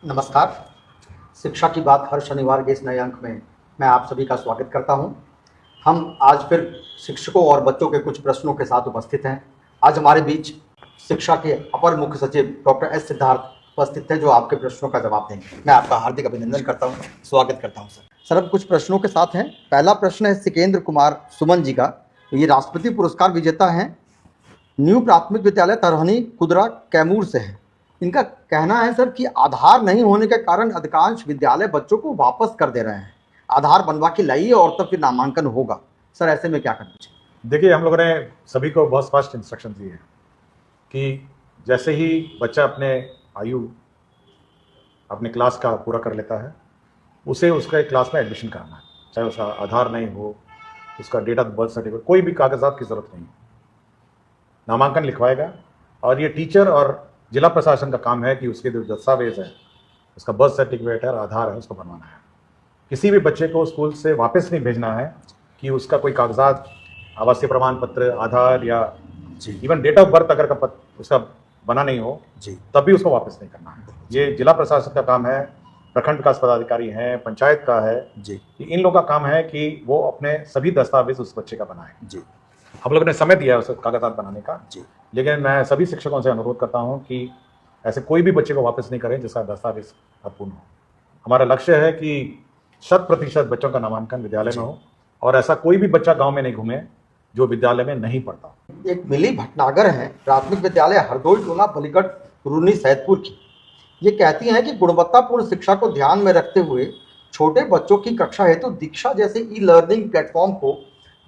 नमस्कार। शिक्षा की बात हर शनिवार के इस नए अंक में मैं आप सभी का स्वागत करता हूं। हम आज फिर शिक्षकों और बच्चों के कुछ प्रश्नों के साथ उपस्थित हैं। आज हमारे बीच शिक्षा के अपर मुख्य सचिव डॉक्टर एस सिद्धार्थ उपस्थित हैं, जो आपके प्रश्नों का जवाब देंगे। मैं आपका हार्दिक अभिनंदन करता हूं, स्वागत करता हूं सर। सर, अब कुछ प्रश्नों के साथ हैं। पहला प्रश्न है सिकेंद्र कुमार सुमन जी का। ये राष्ट्रपति पुरस्कार विजेता हैं, न्यू प्राथमिक विद्यालय तरहनी कुदरा कैमूर से है। इनका कहना है सर कि आधार नहीं होने के कारण अधिकांश विद्यालय बच्चों को वापस कर दे रहे हैं। आधार बनवा के लाइए और तब फिर नामांकन होगा। सर, ऐसे में क्या करना चाहिए? देखिए, हम लोगों ने सभी को बहुत स्पष्ट इंस्ट्रक्शन दिए हैं कि जैसे ही बच्चा अपने क्लास का पूरा कर लेता है, उसे उसका क्लास में एडमिशन कराना है। चाहे उसका आधार नहीं हो, उसका डेट ऑफ बर्थ सर्टिफिकेट, कोई भी कागजात की ज़रूरत नहीं है। नामांकन लिखवाएगा और ये टीचर और जिला प्रशासन का काम है कि उसके जो दस्तावेज है, उसका बर्थ सर्टिफिकेट है और आधार है, उसको बनवाना है। किसी भी बच्चे को स्कूल से वापस नहीं भेजना है कि उसका कोई कागजात, आवासीय प्रमाण पत्र, आधार या इवन डेट ऑफ बर्थ अगर उसका बना नहीं हो तब भी उसको वापस नहीं करना है। ये जिला प्रशासन का काम है, प्रखंड विकास पदाधिकारी हैं, पंचायत का है जी। इन लोगों का काम है कि वो अपने सभी दस्तावेज उस बच्चे का बनाए जी। हम लोगों ने समय दिया है उस कागजात बनाने का जी। लेकिन मैं सभी शिक्षकों से अनुरोध करता हूं कि ऐसे कोई भी बच्चे को वापस नहीं करें जिसका दस्तावेज अपूर्ण हो। हमारा लक्ष्य है कि 100% बच्चों का नामांकन विद्यालय में हो और ऐसा कोई भी बच्चा गांव में नहीं घूमे जो विद्यालय में नहीं पढ़ता। एक मिली भटनागर है, प्राथमिक विद्यालय हरदोई टोला बलिकट रूनी सैदपुर की। ये कहती हैं कि गुणवत्तापूर्ण शिक्षा को ध्यान में रखते हुए छोटे बच्चों की कक्षा हेतु दीक्षा जैसे ई लर्निंग प्लेटफॉर्म को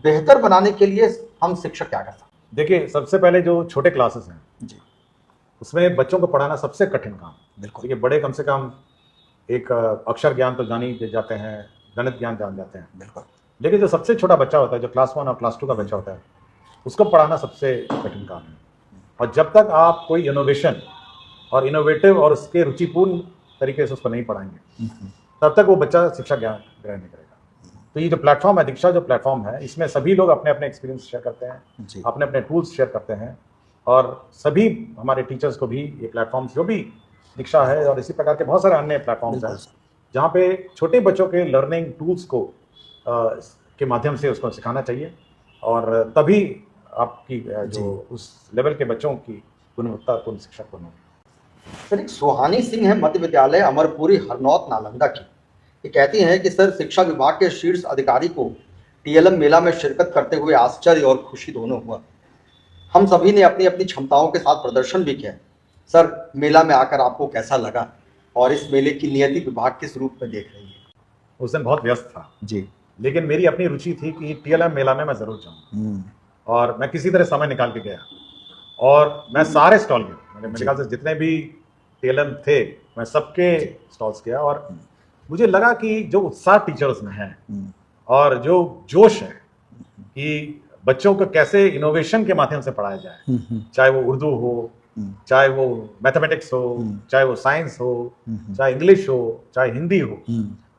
बेहतर बनाने के लिए हम शिक्षक क्या कर सकते हैं? देखिए, सबसे पहले जो छोटे क्लासेस हैं जी, उसमें बच्चों को पढ़ाना सबसे कठिन काम। बिल्कुल। ये बड़े कम से कम एक अक्षर ज्ञान तो जान ही जाते हैं, गणित ज्ञान जान जाते हैं। बिल्कुल। लेकिन जो सबसे छोटा बच्चा होता है, जो क्लास 1 और क्लास 2 का बच्चा होता है, उसको पढ़ाना सबसे कठिन काम है। और जब तक आप कोई इनोवेशन और इनोवेटिव और उसके रुचिपूर्ण तरीके से उसको नहीं पढ़ाएंगे, तब तक वो बच्चा शिक्षा ज्ञान ग्रहण नहीं करेगा। तो ये जो प्लेटफॉर्म है, दीक्षा जो प्लेटफॉर्म है, इसमें सभी लोग अपने अपने एक्सपीरियंस शेयर करते हैं, अपने अपने टूल्स शेयर करते हैं और सभी हमारे टीचर्स को भी ये प्लेटफॉर्म, जो भी दीक्षा है और इसी प्रकार के बहुत सारे अन्य प्लेटफॉर्म्स हैं, जहाँ पे छोटे बच्चों के लर्निंग टूल्स को के माध्यम से उसको सिखाना चाहिए और तभी आपकी जो उस लेवल के बच्चों की गुणवत्तापूर्ण शिक्षा बनेगी। सर, एक सुहानी सिंह है, मध्य विद्यालय अमरपुरी हरनौत नालंदा की। ये कहती हैं कि सर, शिक्षा विभाग के शीर्ष अधिकारी को टीएलएम मेला में शिरकत करते हुए आश्चर्य और खुशी दोनों हुआ। हम सभी ने अपनी अपनी क्षमताओं के साथ प्रदर्शन भी किया। सर, मेला में आकर आपको कैसा लगा और इस मेले की नियति विभाग किस रूप में देख रही है? उस दिन बहुत व्यस्त था जी, लेकिन मेरी अपनी रुचि थी कि टीएलएम मेला में मैं जरूर जाऊँ और मैं किसी तरह समय निकाल के गया और मैं सारे स्टॉल गया। मेरे ख्याल से जितने भी टीएलएम थे मैं सबके स्टॉल्स गया और मुझे लगा कि जो उत्साह टीचर्स में है और जो जोश है कि बच्चों को कैसे इनोवेशन के माध्यम से पढ़ाया जाए, चाहे वो उर्दू हो, चाहे वो मैथमेटिक्स हो, चाहे वो साइंस हो, चाहे इंग्लिश हो, चाहे हिंदी हो,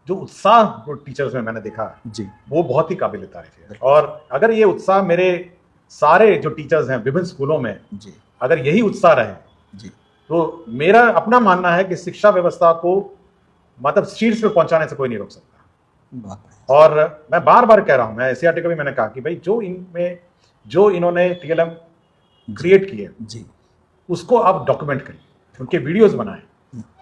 जो उत्साह टीचर्स में मैंने देखा जी, वो बहुत ही काबिल तारीफ है। और अगर ये उत्साह मेरे सारे जो टीचर्स हैं विभिन्न स्कूलों में जी, अगर यही उत्साह रहे जी, तो मेरा अपना मानना है कि शिक्षा व्यवस्था को मतलब शीर्ष पे पहुंचाने से कोई नहीं रोक सकता। और मैं बार बार कह रहा हूं, मैं एससीईआरटी को भी मैंने कहा कि भाई जो इन्होंने टीएलएम क्रिएट किए जी, उसको आप डॉक्यूमेंट करिए, उनके वीडियोस बनाएं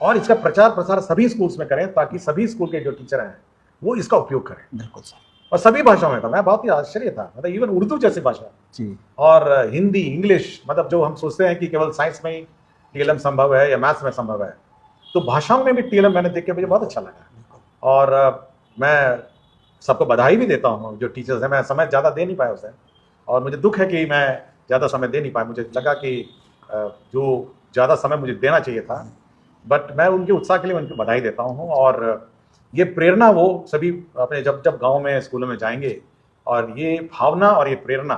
और इसका प्रचार प्रसार सभी स्कूल्स में करें ताकि सभी स्कूल के जो टीचर हैं वो इसका उपयोग करें। बिल्कुल सर। और सभी भाषाओं में था, मैं बहुत ही आश्चर्य था, मतलब इवन उर्दू जैसी भाषा जी, और हिंदी, इंग्लिश, मतलब जो हम सोचते हैं कि केवल साइंस में ही टीएलएम संभव है या मैथ्स में संभव है, तो भाषाओं में भी टीएलएम मैंने देख के मुझे बहुत अच्छा लगा। और मैं सबको बधाई भी देता हूँ जो टीचर्स हैं। मैं समय ज़्यादा दे नहीं पाया उसे और मुझे दुख है कि मैं ज़्यादा समय दे नहीं पाया। मुझे लगा कि जो ज़्यादा समय मुझे देना चाहिए था, बट मैं उनके उत्साह के लिए उनको बधाई देता हूँ। और ये प्रेरणा वो सभी अपने जब जब गाँव में, स्कूलों में जाएंगे और ये भावना और ये प्रेरणा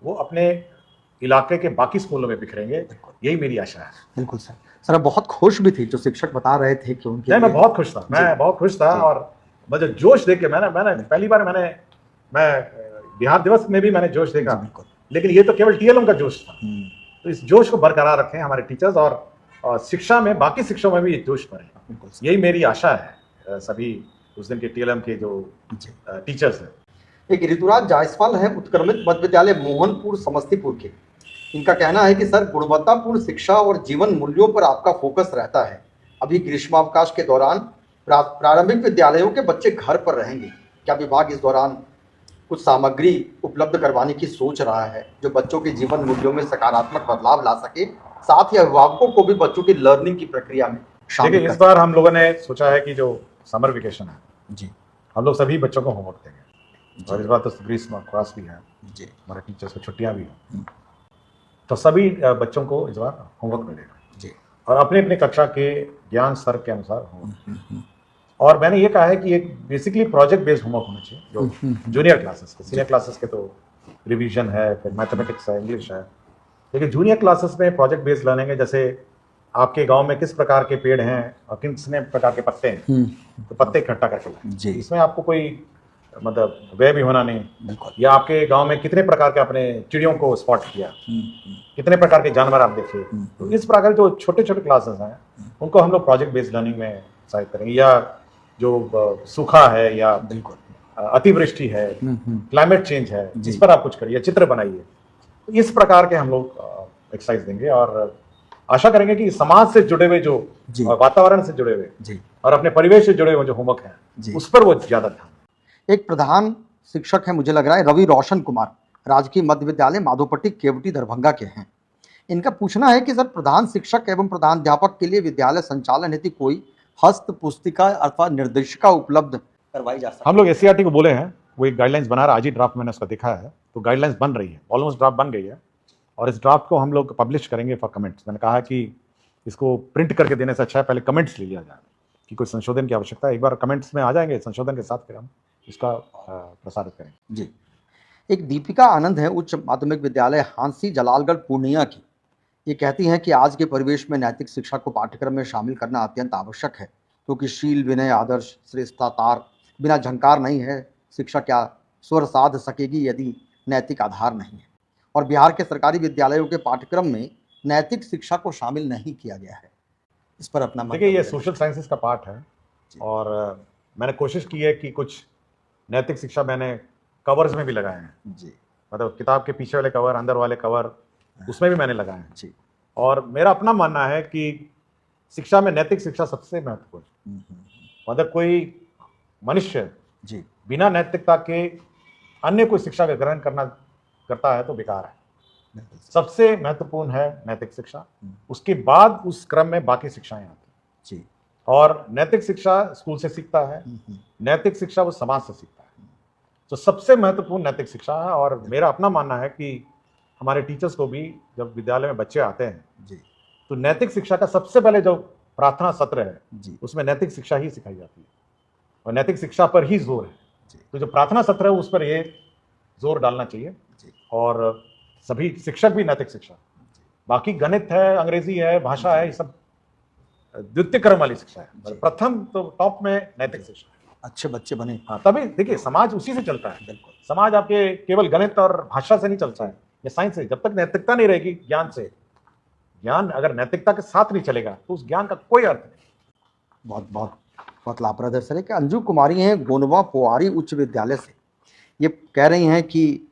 वो अपने इलाके के बाकी स्कूलों में बिखरेंगे, यही मेरी आशा है। बिल्कुल सर। सर, आप बहुत खुश भी थी, जो शिक्षक बता रहे थे कि उनके मैं बहुत खुश था, मैं बहुत खुश था और मुझे जोश देख के मैंने पहली बार मैं बिहार दिवस में भी मैंने जोश देखा, लेकिन ये तो केवल टीएलएम का जोश था। तो इस जोश को बरकरार रखें हमारे टीचर्स और और शिक्षा में, बाकी शिक्षाओं में भी ये जोश भरे। बिल्कुल। यही मेरी आशा है सभी उस दिन के टीएलएम के जो टीचर्स हैं। एक ऋतुराज जायसवाल है उत्क्रमित मध्य विद्यालय मोहनपुर समस्तीपुर के। इनका कहना है कि सर, गुणवत्तापूर्ण शिक्षा और जीवन मूल्यों पर आपका फोकस रहता है। अभी ग्रीष्मावकाश के दौरान प्रारंभिक विद्यालयों के बच्चे घर पर रहेंगे, क्या विभाग इस दौरान कुछ सामग्री उपलब्ध करवाने की सोच रहा है जो बच्चों के जीवन मूल्यों में सकारात्मक बदलाव ला सके, साथ ही अभिभावकों को भी बच्चों की लर्निंग की प्रक्रिया में शामिल देखिए, इस बार हम लोगों ने सोचा है कि जो समर वेकेशन है जी, हम लोग सभी बच्चों को होमवर्क देंगे। और इस बार तो ग्रीष्म अवकाश भी है जी, हमारे टीचर्स को छुट्टियां भी हैं, तो सभी बच्चों को इस बार होमवर्क मिलेगा जी, और अपने अपने कक्षा के ज्ञान स्तर के अनुसार होमवर्क। और मैंने ये कहा है कि एक बेसिकली प्रोजेक्ट बेस्ड होमवर्क होना चाहिए, जो जूनियर क्लासेस के, सीनियर क्लासेस के तो रिवीजन है, फिर मैथमेटिक्स है, इंग्लिश है, लेकिन जूनियर क्लासेस में प्रोजेक्ट बेस्ड लर्निंग है। जैसे आपके गांव में किस प्रकार के पेड़ हैं और कितने प्रकार के पत्ते हैं, तो पत्ते इकट्ठा करके लाएं। इसमें आपको कोई मतलब व्यय भी होना नहीं, या आपके गांव में कितने प्रकार के आपने चिड़ियों को स्पॉट किया, कितने प्रकार के जानवर आप देखे। तो इस प्रकार जो छोटे छोटे क्लासेस हैं उनको हम लोग प्रोजेक्ट बेस्ड लर्निंग में सहायता करेंगे। या जो सूखा है या अतिवृष्टि है, क्लाइमेट चेंज है, इस पर आप कुछ करिए, चित्र बनाइए। तो इस प्रकार के हम लोग एक्सरसाइज देंगे और आशा करेंगे कि समाज से जुड़े हुए जो वातावरण से जुड़े हुए और अपने परिवेश से जुड़े हुए जो होमवर्क हैं उस पर वो ज्यादा ध्यान। एक प्रधान शिक्षक है, मुझे लग रहा है रवि रोशन कुमार, राजकीय मध्य विद्यालय माधोपट्टी केवटी दरभंगा के हैं। इनका पूछना है कि सर, प्रधान शिक्षक एवं प्रधानाध्यापक के लिए विद्यालय संचालन हेतु कोई हस्त पुस्तिका अथवा निर्देशिका उपलब्ध करवाई जा सकती है? हम लोग एससीईआरटी को बोले हैं, वो एक गाइडलाइंस बना रहा है, आज ही ड्राफ्ट मैंने उसका देखा है, तो गाइडलाइंस बन रही है, ऑलमोस्ट ड्राफ्ट बन गई है और इस ड्राफ्ट को हम लोग पब्लिश करेंगे फॉर कमेंट्स। मैंने कहा कि इसको प्रिंट करके देने से अच्छा है पहले कमेंट्स ले लिया जाए कि कोई संशोधन की आवश्यकता है। एक बार कमेंट्स में आ जाएंगे संशोधन के साथ, फिर हम इसका प्रसारित करेंगे। जी। एक दीपिका आनंद है, उच्च माध्यमिक विद्यालय हांसी जलालगढ़ पूर्णिया की। ये कहती हैं कि आज के परिवेश में नैतिक शिक्षा को पाठ्यक्रम में शामिल करना अत्यंत आवश्यक है, क्योंकि शील, विनय, आदर्श, श्रेष्ठता, तार बिना झंकार नहीं है। शिक्षा क्या स्वर साध सकेगी यदि नैतिक आधार नहीं है। और बिहार के सरकारी विद्यालयों के पाठ्यक्रम में नैतिक शिक्षा को शामिल नहीं किया गया है। इस पर अपना देखिए, ये सोशल साइंसेस का पार्ट है और मैंने कोशिश की है कि कुछ नैतिक शिक्षा मैंने कवर्स में भी लगाए हैं जी, मतलब किताब के पीछे वाले कवर, अंदर वाले कवर, उसमें भी मैंने लगाए हैं जी। और मेरा अपना मानना है कि शिक्षा में नैतिक शिक्षा सबसे महत्वपूर्ण। मतलब कोई मनुष्य जी बिना नैतिकता के अन्य कोई शिक्षा का ग्रहण करता है तो बेकार है। सबसे महत्वपूर्ण है नैतिक शिक्षा, उसके बाद उस क्रम में बाकी शिक्षाएं आती जी। और नैतिक शिक्षा स्कूल से सीखता है, नैतिक शिक्षा वो समाज से सीखता है, तो सबसे महत्वपूर्ण नैतिक शिक्षा है। और मेरा अपना मानना है कि हमारे टीचर्स को भी जब विद्यालय में बच्चे आते हैं जी, तो नैतिक शिक्षा का सबसे पहले जो प्रार्थना सत्र है जी, उसमें नैतिक शिक्षा ही सिखाई जाती है और नैतिक शिक्षा पर ही जोर है जी। तो जो प्रार्थना सत्र है उस पर ये जोर डालना चाहिए जी। और सभी शिक्षक भी नैतिक शिक्षा, बाकी गणित है, अंग्रेजी है, भाषा है, ये सब द्वितीय क्रम वाली शिक्षा है। प्रथम तो टॉप में नैतिक शिक्षा, अच्छे बच्चे बने। हाँ, तभी देखिए समाज उसी से चलता है। बिल्कुल, समाज आपके केवल गणित और भाषा से नहीं चलता है या साइंस से। जब तक नैतिकता नहीं रहेगी ज्ञान से, ज्ञान अगर नैतिकता के साथ नहीं चलेगा तो उस ज्ञान का कोई अर्थ नहीं। बहुत बहुत बहुत लाभप्रद है सर। एक अंजू कुमारी हैं गोनवा पोआरी उच्च विद्यालय से, ये कह रही हैं कि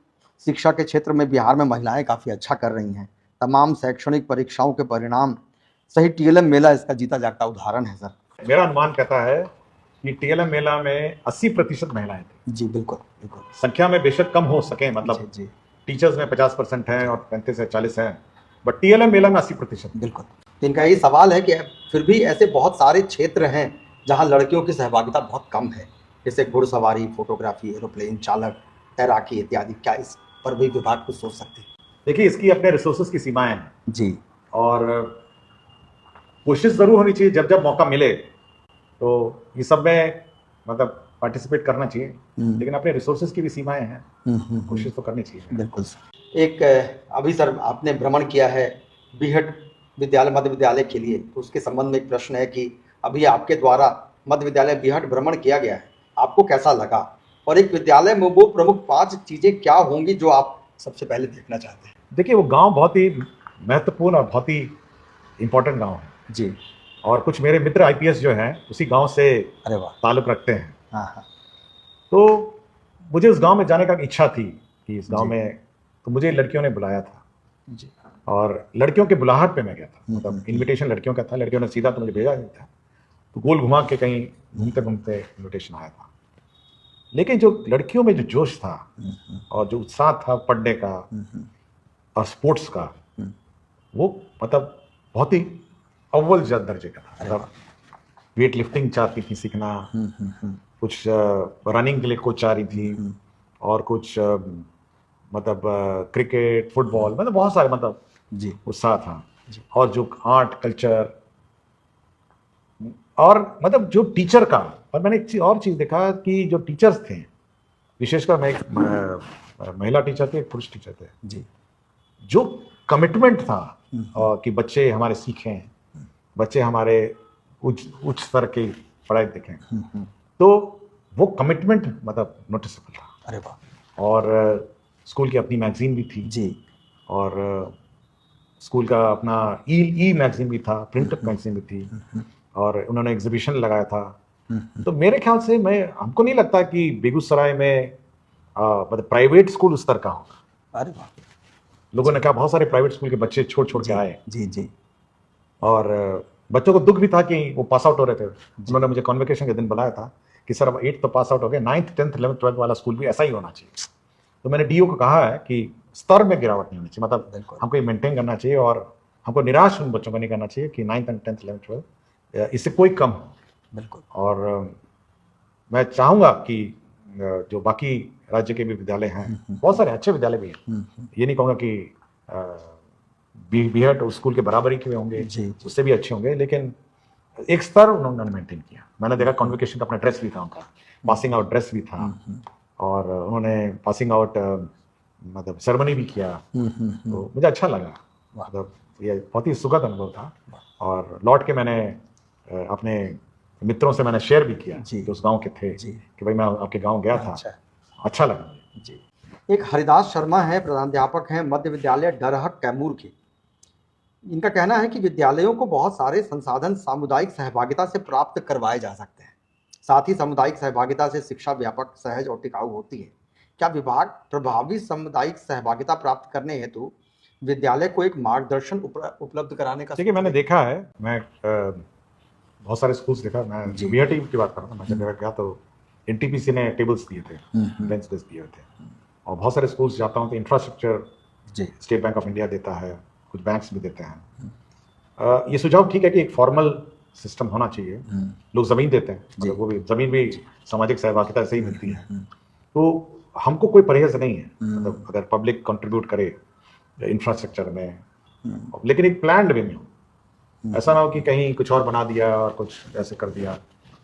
शिक्षा के क्षेत्र में बिहार में महिलाएं काफ़ी अच्छा कर रही हैं। तमाम शैक्षणिक परीक्षाओं के परिणाम सही टीएलएम मेला इसका जीता जागता उदाहरण है सर। मेरा अनुमान कहता है कि टीएलएम मेला में 80% महिलाएं थी जी। बिल्कुल बिल्कुल, संख्या में बेशक कम हो सके, मतलब जी, टीचर्स में 50% हैं और 35 से 40 हैं, बट टीएलएम मेला में 80%। बिल्कुल। तो इनका ये सवाल है कि फिर भी ऐसे बहुत सारे क्षेत्र हैं जहाँ लड़कियों की सहभागिता बहुत कम है, जैसे घुड़सवारी, फोटोग्राफी, एरोप्लेन चालक, तैराकी इत्यादि। क्या इस पर भी विभाग कुछ सोच सकते हैं? देखिए, इसकी अपने रिसोर्सेज की सीमाएं हैं जी, और कोशिश जरूर होनी चाहिए जब जब मौका मिले तो ये सब में मतलब पार्टिसिपेट करना चाहिए, लेकिन अपने रिसोर्सेज की भी सीमाएं हैं, कोशिश तो करनी चाहिए। बिल्कुल सर। एक अभी सर आपने भ्रमण किया है बीहट विद्यालय मध्य विद्यालय के लिए, तो उसके संबंध में एक प्रश्न है कि अभी आपके द्वारा मध्य विद्यालय बीहट भ्रमण किया गया है, आपको कैसा लगा? और एक विद्यालय में वो प्रमुख 5 चीजें क्या होंगी जो आप सबसे पहले देखना चाहते हैं? देखिए, वो गांव बहुत ही महत्वपूर्ण और बहुत ही इम्पोर्टेंट गांव है जी। और कुछ मेरे मित्र आईपीएस जो हैं उसी गांव से अरे वाह। ताल्लुक रखते हैं। हाँ हाँ। तो मुझे उस गांव में जाने का इच्छा थी कि इस गांव जी। में, तो मुझे लड़कियों ने बुलाया था जी। और लड़कियों के बुलाहट पे मैं गया था, मतलब इनविटेशन लड़कियों का था, लड़कियों ने सीधा तो मुझे भेजा नहीं था, तो गोल घुमा के कहीं घूमते घूमते इनविटेशन आया था। लेकिन जो लड़कियों में जो जोश था और जो उत्साह था पढ़ने का और स्पोर्ट्स का, वो मतलब बहुत ही अव्वल दर्जे का था। मतलब वेट लिफ्टिंग चाहती थी सीखना, कुछ रनिंग के लिए कोच चाह रही थी, और कुछ मतलब क्रिकेट, फुटबॉल, मतलब बहुत सारे मतलब जी। उत्साह था। और जो आर्ट कल्चर, और मतलब जो टीचर का, और मैंने एक और चीज़ देखा कि जो टीचर्स थे, विशेषकर मैं एक महिला टीचर थे, एक पुरुष टीचर थे, जी। जो कमिटमेंट था कि बच्चे हमारे सीखें, बच्चे हमारे उच्च स्तर की पढ़ाई देखें, तो वो कमिटमेंट मतलब नोटिसेबल था। अरे वाह। और स्कूल की अपनी मैगजीन भी थी जी। और स्कूल का अपना ई मैगजीन भी था, प्रिंट मैगजीन भी थी, और उन्होंने एग्जीबिशन लगाया था। तो मेरे ख्याल से हमको नहीं लगता कि बेगूसराय में मतलब प्राइवेट स्कूल उस तरह का होगा। अरे वाह। लोगों ने कहा बहुत सारे प्राइवेट स्कूल के बच्चे छोड़ के आए, जी जी। और बच्चों को दुख भी था कि वो पास आउट हो रहे थे। उन्होंने मुझे कॉन्वोकेशन के दिन बुलाया था कि सर अब 8th तो पास आउट हो गए, 9th 10th 11th 12th वाला स्कूल भी ऐसा ही होना चाहिए। तो मैंने डीओ को कहा है कि स्तर में गिरावट नहीं होनी चाहिए, मतलब हमको ये मेंटेन करना चाहिए, और हमको निराश उन बच्चों को नहीं करना चाहिए कि 9th and 10th 11th 12th इससे कोई कम हो। बिल्कुल। और मैं चाहूँगा कि जो बाकी राज्य के भी विद्यालय हैं, बहुत सारे अच्छे विद्यालय भी हैं, ये नहीं कहूँगा कि बीहट स्कूल के बराबरी के होंगे, उससे भी अच्छे होंगे, लेकिन एक स्तर उन्होंने मेंटेन किया। मैंने देखा कॉन्वोकेशन का अपना ड्रेस भी था, उनका पासिंग आउट ड्रेस भी था, और उन्होंने पासिंग आउट मतलब सेरेमनी भी किया, तो मुझे अच्छा लगा। मतलब ये बहुत ही सुखद अनुभव था। और लौट के मैंने अपने मित्रों से मैंने शेयर भी किया जो उस गांव के थे कि भाई मैं आपके गांव गया था, अच्छा लगा जी। एक हरिदास शर्मा है, प्रधानाध्यापक हैं मध्य विद्यालय डरहट कैमूर के। इनका कहना है कि विद्यालयों को बहुत सारे संसाधन सामुदायिक सहभागिता से प्राप्त करवाए जा सकते हैं, साथ ही सामुदायिक सहभागिता से शिक्षा व्यापक, सहज और टिकाऊ होती है। क्या विभाग प्रभावी सामुदायिक सहभागिता प्राप्त करने हेतु विद्यालय को एक मार्गदर्शन उपलब्ध कराने का? देखिए मैंने देखा है, मैं बहुत सारे स्कूल्स देखा, मैं बीआरटी की बात कर रहा हूँ, मैं जब गया तो एनटीपीसी ने टेबल्स दिए थे, बेंच डेस्क दिए थे, और बहुत सारे स्कूल्स जाता हूँ तो infrastructure state bank of India देता है, कुछ बैंक्स भी देते हैं। ये सुझाव ठीक है कि एक फॉर्मल सिस्टम होना चाहिए, लोग ज़मीन देते हैं, मतलब वो भी ज़मीन भी सामाजिक सहभागिता से ही मिलती है, तो हमको कोई परहेज नहीं है, मतलब अगर पब्लिक कंट्रीब्यूट करे इंफ्रास्ट्रक्चर में, लेकिन एक प्लान्ड वे में हो, ऐसा ना हो कि कहीं कुछ और बना दिया और कुछ ऐसे कर दिया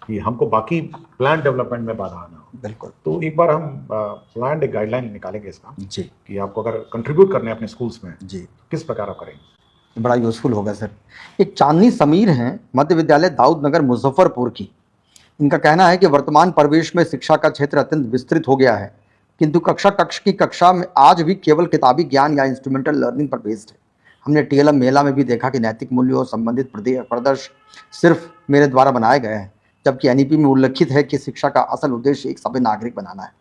कि हमको बाकी प्लान डेवलपमेंट में बाधा ना हो। बिल्कुल। तो एक बार हम प्लान एक गाइडलाइन निकालेंगे इसका जी, कि आपको अगर कंट्रीब्यूट करने अपने स्कूल्स में जी, किस प्रकार आप करेंगे, बड़ा यूजफुल होगा सर। एक चांदनी समीर हैं, मध्य विद्यालय दाऊद नगर मुजफ्फरपुर की। इनका कहना है कि वर्तमान परिवेश में शिक्षा का क्षेत्र अत्यंत विस्तृत हो गया है, किंतु कक्ष की कक्षा में आज भी केवल किताबी ज्ञान या इंस्ट्रूमेंटल लर्निंग पर बेस्ड है। हमने टीएलएम मेला में भी देखा कि नैतिक मूल्यों और संबंधित प्रदर्श सिर्फ मेरे द्वारा बनाए गए हैं, जबकि एनईपी में उल्लिखित है कि शिक्षा का असल उद्देश्य एक सभ्य नागरिक बनाना है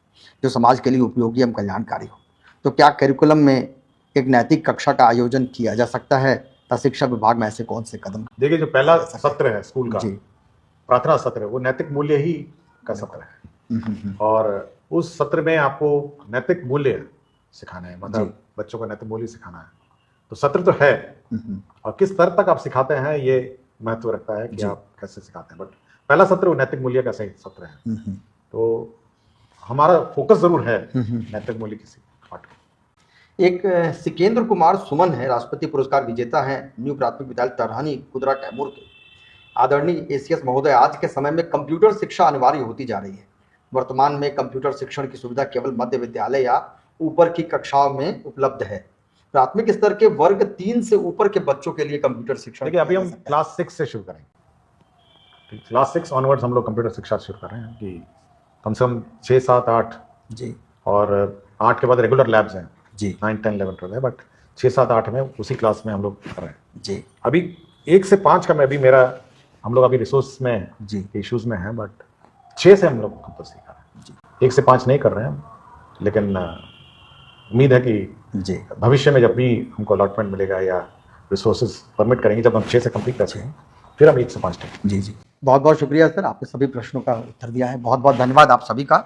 जो समाज के लिए उपयोगी एवं कल्याणकारी हो। तो क्या करिकुलम में एक नैतिक कक्षा का आयोजन किया जा सकता है? शिक्षा विभाग में ऐसे कौन से कदम? देखिए जो पहला सत्र है स्कूल का, प्रार्थना सत्र है, वो नैतिक मूल्य ही का सत्र है, और उस सत्र में आपको नैतिक मूल्य सिखाना है, मतलब बच्चों को नैतिक मूल्य सिखाना है। तो सत्र तो है, और किस स्तर तक आप सिखाते हैं ये महत्व रखता है कि आप कैसे सिखाते हैं, बट पहला सत्र वो नैतिक मूल्य का सही सत्र है। तो हमारा फोकस जरूर है नैतिक मूल्य किसी पाठ को। एक सिकेंद्र कुमार सुमन है, राष्ट्रपति पुरस्कार विजेता हैं, न्यू प्राथमिक विद्यालय तरहानी कुदरा कैमूर के। आदरणीय एसीएस महोदय, आज के समय में कंप्यूटर शिक्षा अनिवार्य होती जा रही है। वर्तमान में कंप्यूटर शिक्षण की सुविधा केवल मध्य विद्यालय या ऊपर की कक्षाओं में उपलब्ध है। प्राथमिक स्तर के वर्ग 3 से ऊपर के बच्चों के लिए कंप्यूटर शिक्षण, देखिए अभी हम क्लास 6 से शुरू करेंगे, क्लास 6 ऑनवर्ड्स हम लोग कंप्यूटर शिक्षा शुरू कर रहे हैं कि कम से कम 6, 7, 8 जी, और 8 के बाद रेगुलर लैब्स हैं जी, 9, 10, 11, 12 है, बट 6, 7, 8 में उसी क्लास में हम लोग कर रहे हैं जी। अभी 1 से 5 का मैं भी मेरा हम लोग अभी रिसोर्स में जी इश्यूज में हैं, बट 6 से हम लोग कंपल्सरी कर रहे हैं। 1 से 5 नहीं कर रहे हैं, लेकिन उम्मीद है कि जी भविष्य में जब भी हमको अलॉटमेंट मिलेगा या रिसोर्सेज परमिट करेंगे, जब हम 6 से कंप्लीट करते हैं, फिर हम 1 से 5 तक। जी जी बहुत बहुत शुक्रिया सर, आपने सभी प्रश्नों का उत्तर दिया है। बहुत बहुत धन्यवाद आप सभी का।